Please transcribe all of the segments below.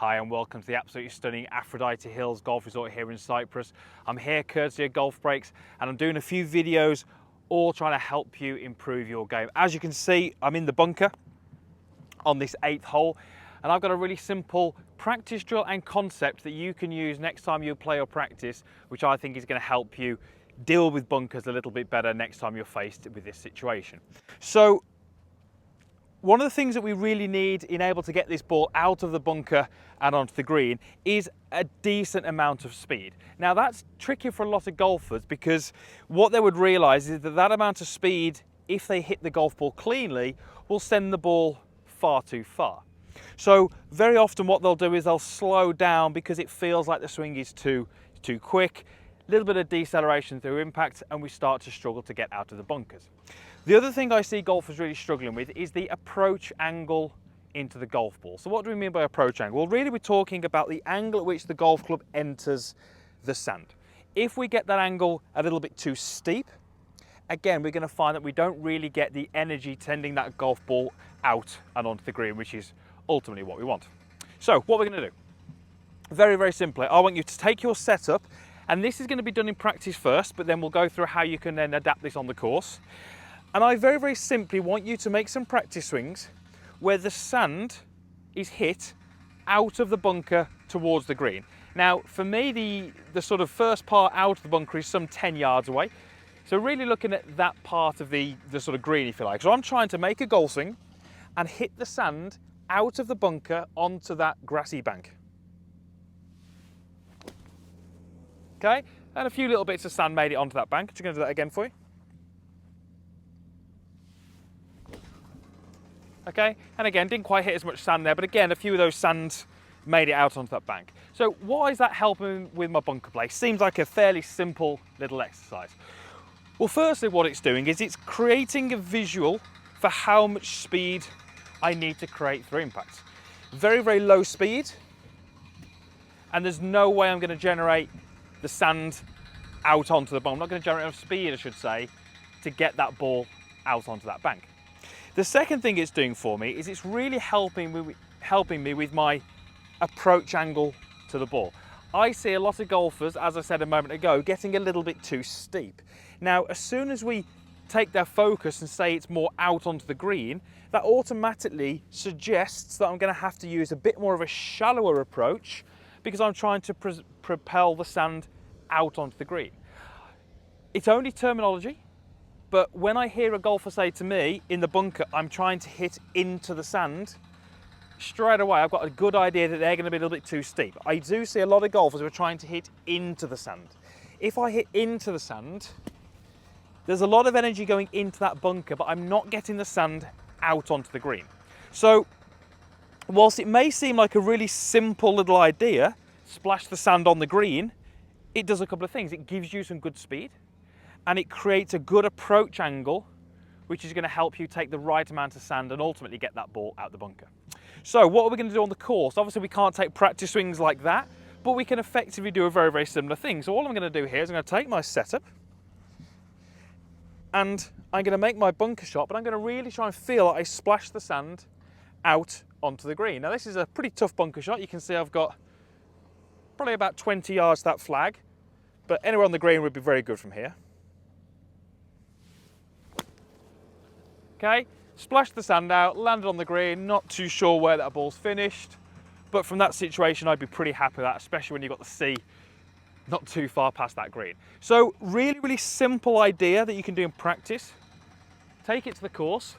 Hi and welcome to the absolutely stunning Aphrodite Hills Golf Resort here in Cyprus. I'm here courtesy of Golf Breaks and I'm doing a few videos all trying to help you improve your game. As you can see, I'm in the bunker on this 8th hole and I've got a really simple practice drill and concept that you can use next time you play or practice, which I think is going to help you deal with bunkers a little bit better next time you're faced with this situation. So one of the things that we really need in able to get this ball out of the bunker and onto the green is a decent amount of speed. Now that's tricky for a lot of golfers because what they would realise is that that amount of speed, if they hit the golf ball cleanly, will send the ball far too far. So very often what they'll do is they'll slow down because it feels like the swing is too quick, a little bit of deceleration through impact, and we start to struggle to get out of the bunkers. The other thing I see golfers really struggling with is the approach angle into the golf ball. So what do we mean by approach angle? Well, really we're talking about the angle at which the golf club enters the sand. If we get that angle a little bit too steep, again, we're going to find that we don't really get the energy tending that golf ball out and onto the green, which is ultimately what we want. So what we're going to do, very, very simply, I want you to take your setup, and this is going to be done in practice first, but then we'll go through how you can then adapt this on the course. And I very, very simply want you to make some practice swings where the sand is hit out of the bunker towards the green. Now, for me, the sort of first part out of the bunker is some 10 yards away. So really looking at that part of the sort of green, if you like. So I'm trying to make a golf swing and hit the sand out of the bunker onto that grassy bank. Okay, and a few little bits of sand made it onto that bank. I'm just going to do that again for you. Okay, and again, didn't quite hit as much sand there, but again, a few of those sands made it out onto that bank. So why is that helping with my bunker play? Seems like a fairly simple little exercise. Well, firstly, what it's doing is it's creating a visual for how much speed I need to create through impact. Very, very low speed, and there's no way I'm going to generate the sand out onto the ball. I'm not going to generate enough speed, I should say, to get that ball out onto that bank. The second thing it's doing for me is it's really helping me with my approach angle to the ball. I see a lot of golfers, as I said a moment ago, getting a little bit too steep. Now, as soon as we take their focus and say it's more out onto the green, that automatically suggests that I'm going to have to use a bit more of a shallower approach because I'm trying to propel the sand out onto the green. It's only terminology. But when I hear a golfer say to me, in the bunker, I'm trying to hit into the sand, straight away I've got a good idea that they're going to be a little bit too steep. I do see a lot of golfers who are trying to hit into the sand. If I hit into the sand, there's a lot of energy going into that bunker, but I'm not getting the sand out onto the green. So, whilst it may seem like a really simple little idea, splash the sand on the green, it does a couple of things. It gives you some good speed, and it creates a good approach angle, which is going to help you take the right amount of sand and ultimately get that ball out the bunker. So what are we going to do on the course? Obviously we can't take practice swings like that, but we can effectively do a very, very similar thing. So all I'm going to do here is I'm going to take my setup and I'm going to make my bunker shot, but I'm going to really try and feel like I splash the sand out onto the green. Now this is a pretty tough bunker shot. You can see I've got probably about 20 yards to that flag, but anywhere on the green would be very good from here. Okay, splashed the sand out, landed on the green, not too sure where that ball's finished, but from that situation I'd be pretty happy with that, especially when you've got the sea not too far past that green. So really, really simple idea that you can do in practice. Take it to the course,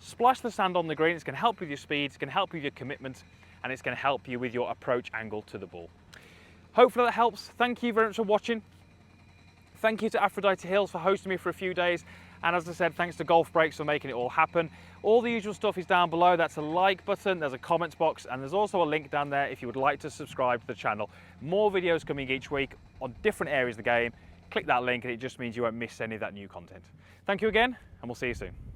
splash the sand on the green. It's going to help with your speed, it's going to help with your commitment, and it's going to help you with your approach angle to the ball. Hopefully that helps. Thank you very much for watching. Thank you to Aphrodite Hills for hosting me for a few days. And as I said, thanks to Golf Breaks for making it all happen. All the usual stuff is down below. That's a like button, there's a comments box, and there's also a link down there if you would like to subscribe to the channel. More videos coming each week on different areas of the game. Click that link and it just means you won't miss any of that new content. Thank you again, and we'll see you soon.